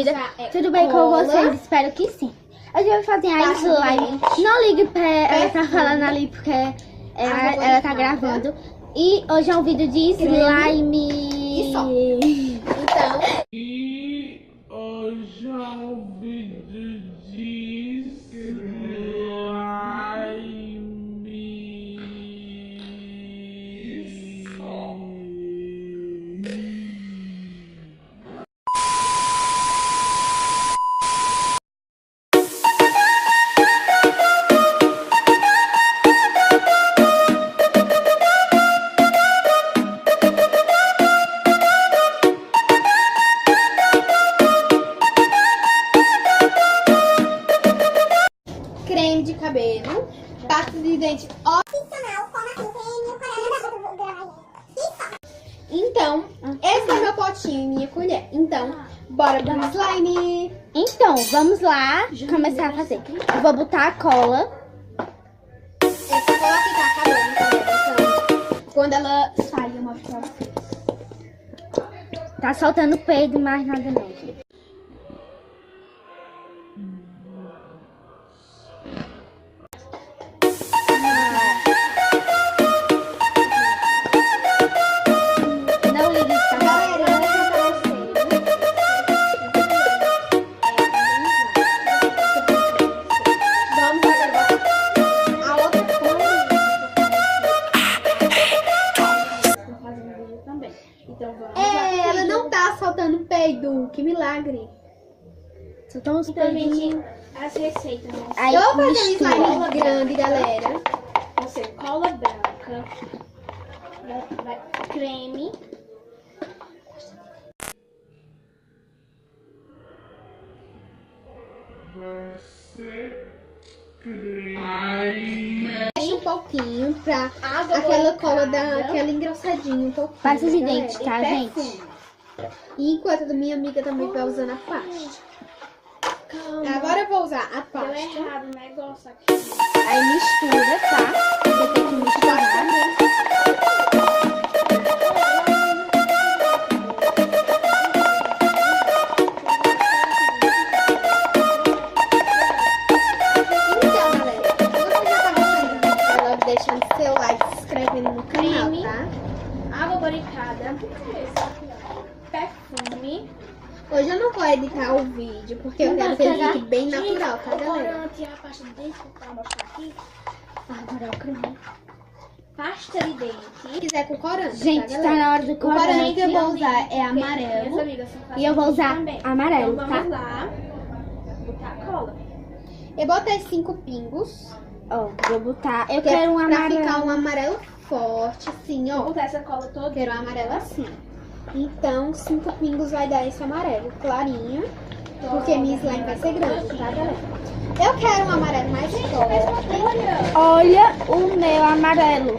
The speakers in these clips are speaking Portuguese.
vida. Tudo bem com vocês? Espero que sim. Hoje eu vou fazer a slime. Não ligue pra ela tá falando ali porque ela tá gravando. E hoje é um vídeo de slime. Então. E hoje é um vídeo de slime. Creme de cabelo, pasta de dente opcional, como assim, Então, esse é meu potinho e minha colher. Então, bora pro slime. Então, vamos lá começar a fazer. Eu vou botar a cola. Essa cola aqui tá acabando, galera. Então, quando ela sair, eu mostro pra vocês. Tá soltando peido, mas nada não, gente. Não ligue, tá? Galera, eu vou mostrar pra vocês. Vamos agora botar a outra coisa. Estou fazendo vídeo também. Então vamos lá. Ela não tá soltando peido. Que milagre. Soltou uns Então, peidinhos. gente, as receitas, né? Aí, Eu vou fazer um mistura. slime grande, galera. Você cola branca, creme, Você creme. Mexe um pouquinho pra água aquela cola colocada. dar aquela engrossadinha um pouquinho. Pasta de galera. dente, tá, E gente? perfume. E enquanto a minha amiga também vai usando a pasta. Calma. Agora eu vou usar a Deu pasta. errado o negócio aqui. Aí mistura, tá? Você tem que misturar. Então, galera, se você já tá gostando, logo deixando seu like, se inscrevendo no canal, Creme. tá? Água boricada, perfume. Hoje eu não vou editar o vídeo, porque eu quero que ele fique bem natural, tá, galera? Corante, a pasta de dente, vou mostrar aqui. Agora é o creme. Pasta de dente. Se quiser com corante, Gente, tá, tá galera? na hora do O corante corante. que eu vou usar é Minhas amarelo. amigas estão fazendo E eu vou isso usar também. amarelo, Então tá? vamos lá. Botar a cola. Eu botei 5 pingos. Ó, vou botar. Eu que é quero um pra amarelo. ficar um amarelo forte, assim, Vou ó. botar essa cola toda. Quero um amarelo assim. Então, 5 pingos vai dar esse amarelo clarinho. Porque minha slime vai ser grande, tá, galera? Eu quero um amarelo mais forte. Olha o meu amarelo.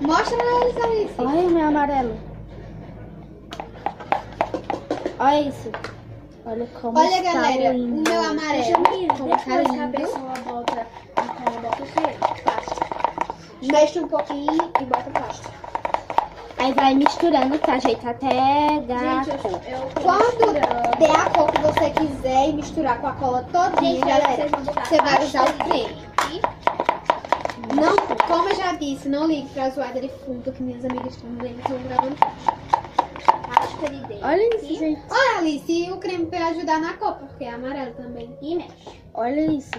Mostra pra eles, Alice. Olha o meu amarelo. Olha isso. Olha como Olha, está galera, lindo. o meu amarelo. Como tá Depois que a lindo. pessoa bota a cola, bota o quê? Pasta. Mexe um pouquinho e bota pasta. Aí vai misturando, tá, gente? Até dar Gente, a cor. eu tô Quando misturando. der a cor que você quiser e misturar com a cola todinha, Gente, galera, vocês vão botar você vai pasta usar o de creme. Não, como eu já disse, não ligue pra zoada de fundo que minhas amigas estão vendo, estão gravando. Pasta de dente. Olha isso, gente. Olha, Alice, o creme vai ajudar na cor, porque é amarelo também. E mexe. Olha isso.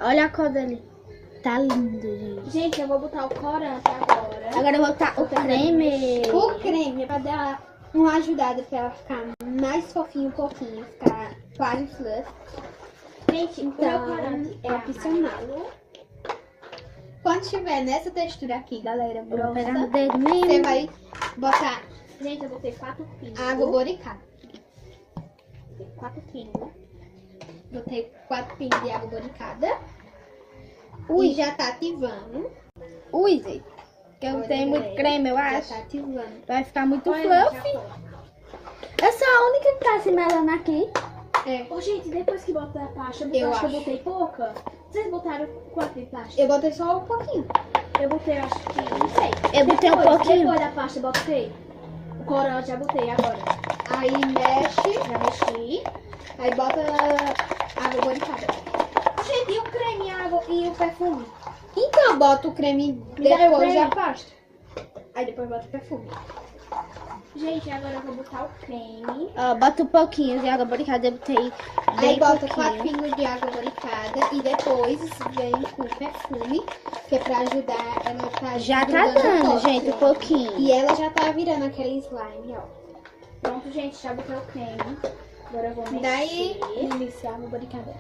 Olha a cor dele. Tá lindo, gente. Gente, eu vou botar o corante agora. Agora eu vou botar o creme. O creme é pra dar uma ajudada pra ela ficar mais fofinho um pouquinho, ficar quase fluff. Gente, Então, o meu corante é opcional. Quando estiver nessa textura aqui, galera, Eu vou pegar no grossa, dedo você mesmo. vai botar Gente, eu botei 4 pingos. água boricada. 4 pingos. Botei 4 pingos de água boricada. Ui. E já tá ativando. Ui, gente. Que eu Olha, tenho muito galera, creme, eu Já acho. tá ativando. Vai ficar muito Olha, fluffy. gente, a cola. Eu sou a única que tá se melando aqui. É. Ô, gente, depois que bota a pasta, Eu acho que eu acho. botei pouca. Vocês botaram quanto de pasta? Eu botei só um pouquinho. Eu botei, acho que, não sei. Eu botei um pouquinho. Depois da pasta, eu botei. O corante, já botei agora. Aí mexe, Já mexi. aí bota água boricada. Gente, e o creme, a água e o perfume? Então bota o creme Me dá o depois creme. da pasta. Aí depois bota o perfume. Gente, agora eu vou botar o creme. Ó, bota um pouquinho de água boricada, eu botei Aí bem bota 4 pouquinho. pingos de água boricada e depois vem com o perfume, que é pra ajudar ela tá Já tá grudando dando, forte, gente, um ó. pouquinho. E ela já tá virando aquele slime, ó. Pronto, gente, já botei o creme. Agora eu vou mexer. Daí, iniciar água boricada.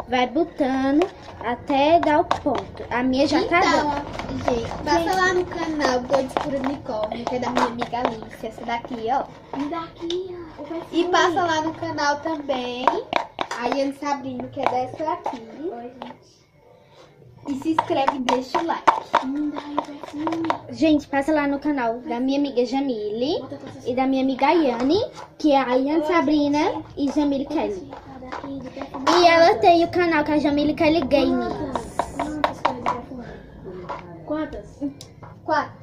Vai botando até dar o ponto. A minha já tá Então, dando. ó, gente, passa lá no canal Doidos por Unicórnio, que é da minha amiga Alice, essa daqui, ó. Me dá aqui, ó, o perfume. E passa lá no canal também a Iane Sabrino, que é dessa aqui. Oi, gente. E se inscreve e deixa o like. Me dá aí o perfume. Gente, passa lá no canal da minha amiga Jamile Bota com essa e da minha amiga Ayane, que é a Ayane Sabrina e Jamile Kelly. daqui do perfume. E ela tem o canal que é a Jamile Kelly Games. Quantas cores de perfume? Quantas? 4.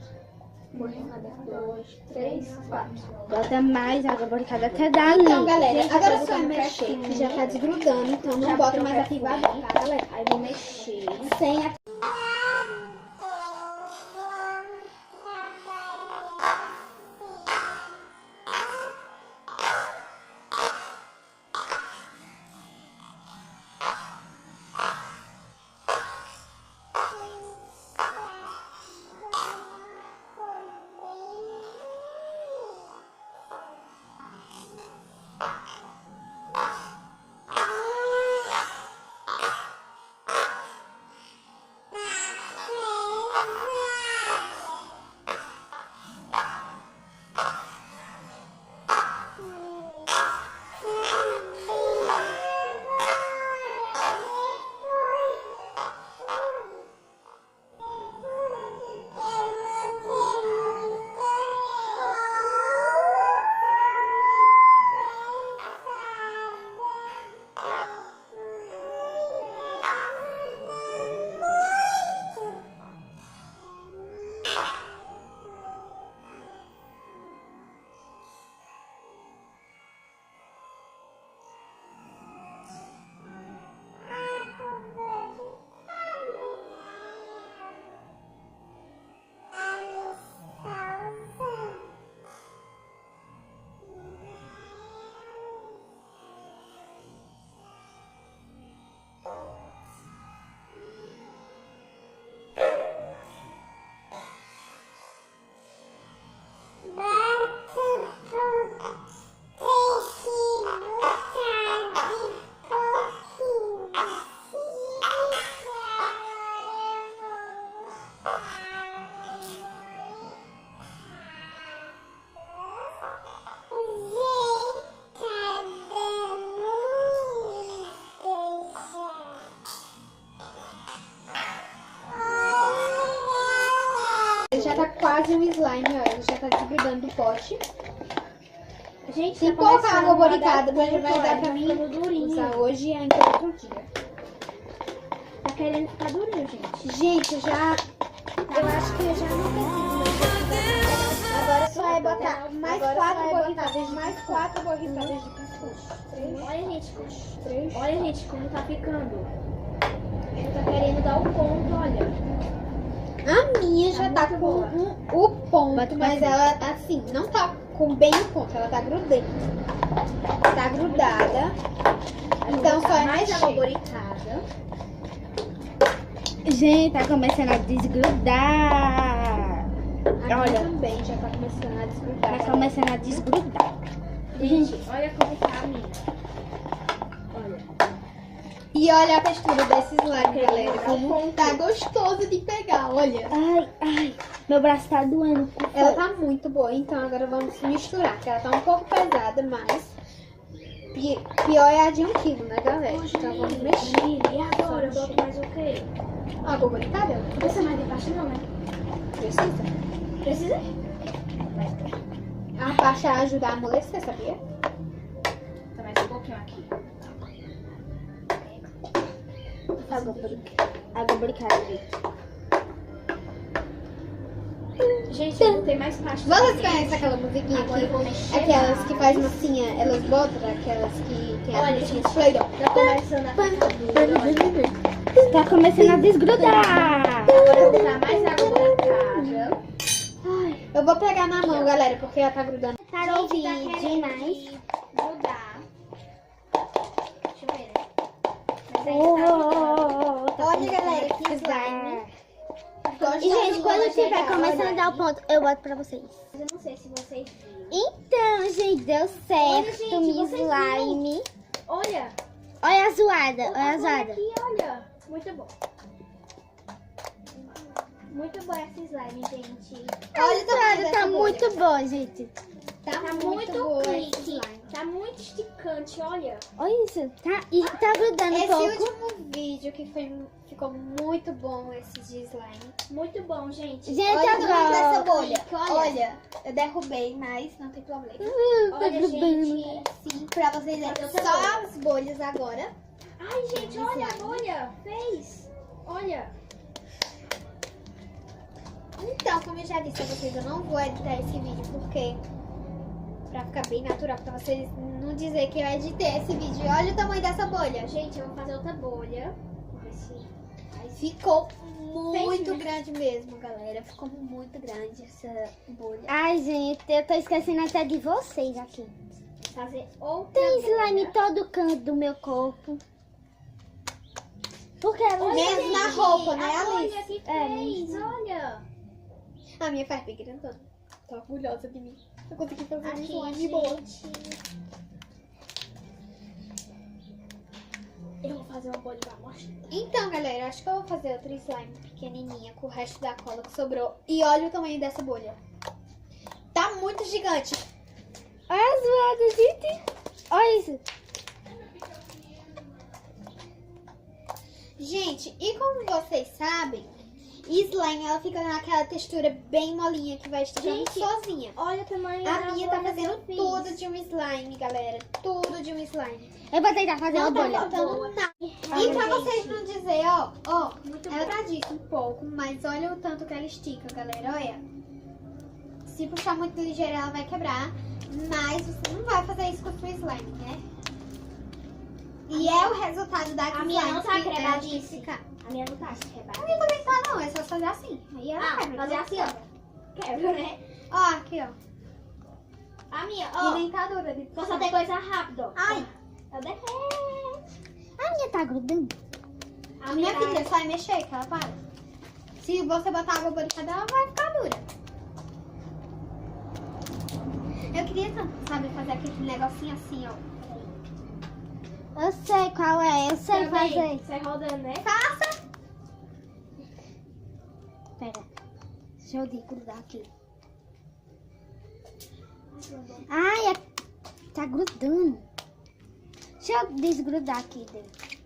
2, 3, 4. Bota mais água boricada até dar Então, ali. galera, Gente, agora eu só é vou mexer, botar que já tá desgrudando, então não Já bota botei o mais ativador, perfume. tá, galera? Aí vou mexer. Sem a... Já tá quase um slime, ó. Ele já tá desgrudando do pote. Gente, Se tá pouca começando água a dar boricada, mas ponto, vai dar olha, pra tá mim ficando durinho. usar hoje e ainda outro dia. Tá querendo ficar durinho, gente. Gente, eu acho que eu já não preciso. Agora só é botar mais 4 borrifadas, mais 4 borrifadas de perfume. Olha, gente, olha, gente, como tá ficando. Tá querendo dar o ponto, olha. A minha já tá muito com boa. o ponto, Bota mas pra ela assim, não tá com bem o ponto, ela tá grudando. Tá grudada. Então só é mais água mexer. boricada. Gente, tá começando a desgrudar. A minha Olha, também já tá começando a desgrudar. tá começando a desgrudar. Gente, olha como tá a minha. Olha. E olha a textura desse slime, galera. Dá Como ponto. tá gostoso de pegar, olha. Ai, ai, meu braço tá doendo. Ela tá muito boa, então agora vamos misturar, que ela tá um pouco pesada, mas pior é a de 1 kg, né, galera? Então vamos mexer. E agora eu boto mais o quê? Água boricada? Não precisa mais de pasta não, né? Precisa. Precisa? A pasta ajuda a amolecer, sabia? Tá mais um pouquinho aqui. Água boricada, gente. Gente, eu botei mais parte. Vocês conhecem aquela musiquinha Agora eu vou aqui? mexer Aquelas mais. que faz massinha, elas botam aquelas que tem Olha, a gente, gente, Play-Doh. tá começando a ficar duro, olha. Tá começando a desgrudar. Agora eu vou botar mais água colocada. Eu vou pegar na mão, galera, porque ela tá grudando. Para o Gente, tá vídeo, querendo mas... grudar. Deixa eu ver, né? Mas ainda tá grudando. Olha, galera, que slime. E, gente, quando estiver começando a dar o ponto, eu boto pra vocês. Mas eu não sei se vocês viram. Então, gente, deu Olha, certo, gente, minha vocês slime. Olha, Olha a zoada, olha a olha zoada. aqui, olha. Muito bom. Muito bom essa slime, gente. Olha o tamanho Tá dessa bolha. muito bom, gente. Tá Tá muito muito boa essa clique. slime. Tá muito esticante, olha. Olha isso. E tá grudando um Esse pouco. último vídeo que ficou muito bom, esse de slime. Muito bom, gente. Gente, Olha o tamanho dessa agora... bolha. Olha. Olha, eu derrubei, mas não tem problema. Tá Olha, grudando. gente. Sim, pra vocês verem Cadê outra só bolha? as bolhas agora. Ai, gente, olha a bolha. Fez. Olha. Então, como eu já disse a vocês, eu não vou editar esse vídeo porque... Pra ficar bem natural, pra vocês não dizer que eu editei esse vídeo. Olha o tamanho dessa bolha. Gente, eu vou fazer outra bolha. Vou ver se... Ficou muito Fez, né? grande mesmo, galera. Ficou muito grande essa bolha. Ai, gente, eu tô esquecendo até de vocês aqui. Fazer outra Tem bolha. slime em todo canto do meu corpo. Porque ela... Mesmo na roupa, né, A Alice? bolha que É, fez, olha. A minha faz bem grandona. Tô orgulhosa de mim. Eu consegui fazer um Aqui, slime boa. gente. Eu vou fazer uma bolha pra mostrar. Então, galera, acho que eu vou fazer outra slime pequenininha com o resto da cola que sobrou. E olha o tamanho dessa bolha. Tá muito gigante. Olha a zoada, gente. Olha isso. Gente, e como vocês sabem, slime ela fica naquela textura bem molinha que vai esticando Gente, sozinha. Olha o tamanho A da minha tá bolha que eu fazendo fiz. tudo de um slime, galera. Tudo de um slime. Eu vou tentar fazer uma Não tá bolha. faltando nada. Ai, E pra gente. vocês não dizer, ó, Muito ela bom. tá disse um pouco, mas olha o tanto que ela estica, galera, olha. Se puxar muito ligeiro, ela vai quebrar, mas você não vai fazer isso com o seu slime, né? E é o resultado da A minha não tá que ela quebradíssima. fica. A minha não tá quebrada. A minha também tá não, é só fazer assim. Aí ela Ah, quebra. fazer assim, ó. Quebra, né? Ó, aqui, ó. A minha, E ó. nem tá dura. de- Vou só ter coisa rápida, ó. Ai, Eu derrei. A minha tá grudando. a minha filha só é mexer que ela para. Se você botar água boricada, ela vai ficar dura. Eu queria tanto, sabe, fazer aquele negocinho assim, ó. Eu sei qual é, eu sei Também. fazer. Sai rodando, né? Faça! Pera, deixa eu desgrudar aqui. Ai, tá grudando. Deixa eu desgrudar aqui dentro.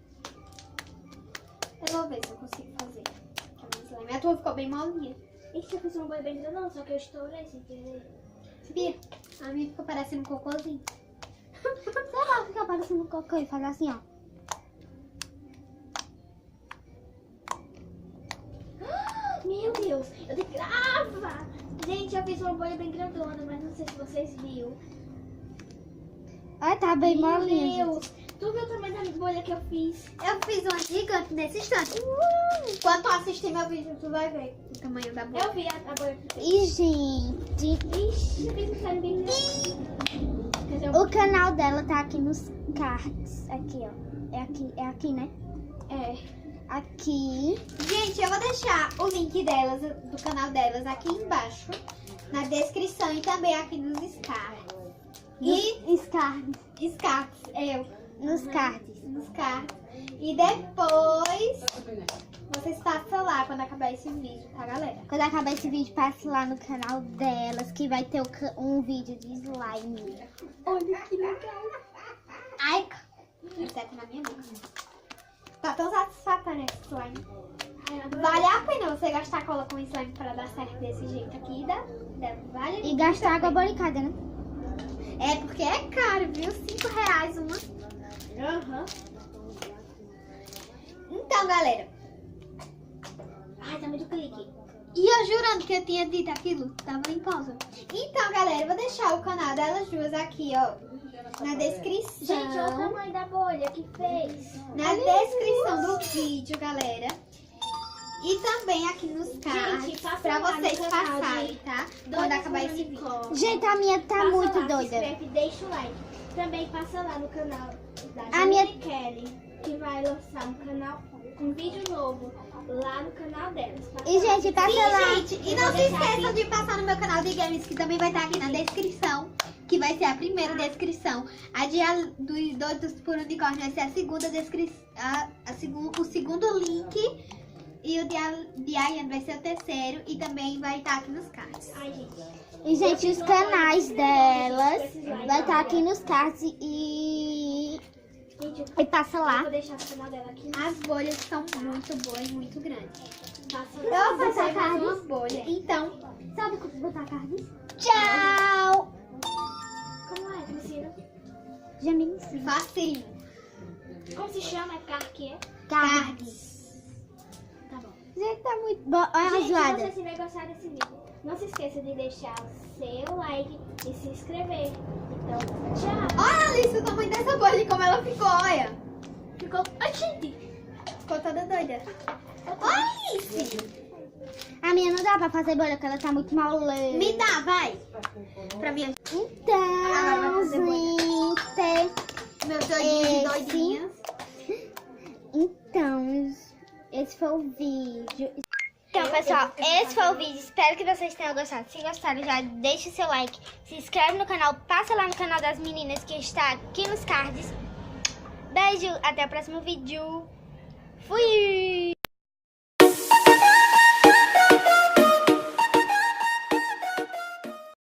Eu vou ver se eu consigo fazer. A tua ficou bem molinha. Ixi, eu fiz uma bolha bem grande, não, só que eu estourei sem querer. Sabia? A minha ficou parecendo um cocôzinho. Sei lá, fica parecendo cocô e faz assim, ó. Meu Deus, eu tenho que gravar. Gente, eu fiz uma bolha bem grandona, mas não sei se vocês viram. Olha, tá bem Meu molinho. Deus, tu viu o tamanho da bolha que eu fiz? Eu fiz uma gigante nesse instante. Quando tu assistir meu vídeo, tu vai ver o tamanho da bolha. Eu vi a bolha que eu fiz. E, gente, Ixi, eu fiz um slime bem grande. Quer dizer, o canal dela tá aqui nos cards. Aqui, ó. É aqui, né? é. Aqui. Gente, eu vou deixar o link delas, do canal delas, aqui embaixo, na descrição e também aqui nos cards. E Nos cards. nos Nos cards. cards. E depois vocês passam lá quando acabar esse vídeo, tá, galera? Quando acabar esse vídeo, passe lá no canal delas, que vai ter um vídeo de slime. Olha que legal. Ai, certo na minha mão. Tá tão satisfatório esse slime. Ai, eu adorei. Vale a pena você gastar cola com slime pra dar certo desse jeito aqui, vale E gastar água boricada, né? É porque é caro, viu? R$5 uma. Aham. Então, galera, Ai, tá muito clique. E eu jurando que eu tinha dito aquilo, tava em pausa. Então, galera, eu vou deixar o canal delas duas aqui, ó, na descrição. Gente, olha o tamanho da bolha que fez. Na descrição do vídeo, galera. E também aqui nos cards, Gente, passa pra lá no vocês canal passarem, de tá? Doida Quando acabar esse vídeo. Nicole. Gente, a minha tá Passa muito lá, doida. Se inscreve, deixa o like. Também passa lá no canal da A minha- Jane Kelly, que vai lançar um vídeo novo lá no canal delas. Passa E, lá. gente, passa Sim, lá. gente, e não se esqueçam de passar no meu canal de games, que também vai estar aqui na descrição. Que vai ser a primeira descrição. A de dos Doidos por Unicórnio vai ser a segunda descrição. O segundo link. E o de Ayane vai ser o terceiro. E também vai estar aqui nos cards. Ai, gente. E, gente, os canais delas vai estar aqui no nos cards e passa Eu lá. vou deixar o canal dela aqui. As bolhas são muito boas, muito grandes. Passa Eu lá. vou passar botar mais uma cards? bolha. Então, Sabe como botar cards? Tchau! Como é que ensina? Já me ensina. facinho. Como se chama? É carque? Cards. Tá bom. Gente, tá muito bom. Olha a Gente, se zoada. você vai gostar desse vídeo, não se esqueça de deixar o seu like e se inscrever. Então, tchau. Olha, Alice, o tamanho dessa bolha e como ela ficou, olha. Ficou... Ai, gente. Ficou toda doida. Olha, Alice. A minha não dá pra fazer bolha, porque ela tá muito mole. Me dá, vai. Pra mim, Então, gente. meus doidinhos e Esse- doidinhas. Então, esse foi o vídeo. Então, pessoal, esse foi o vídeo. Espero que vocês tenham gostado. Se gostaram, já deixa o seu like. Se inscreve no canal. Passa lá no canal das meninas que está aqui nos cards. Beijo. Até o próximo vídeo. Fui!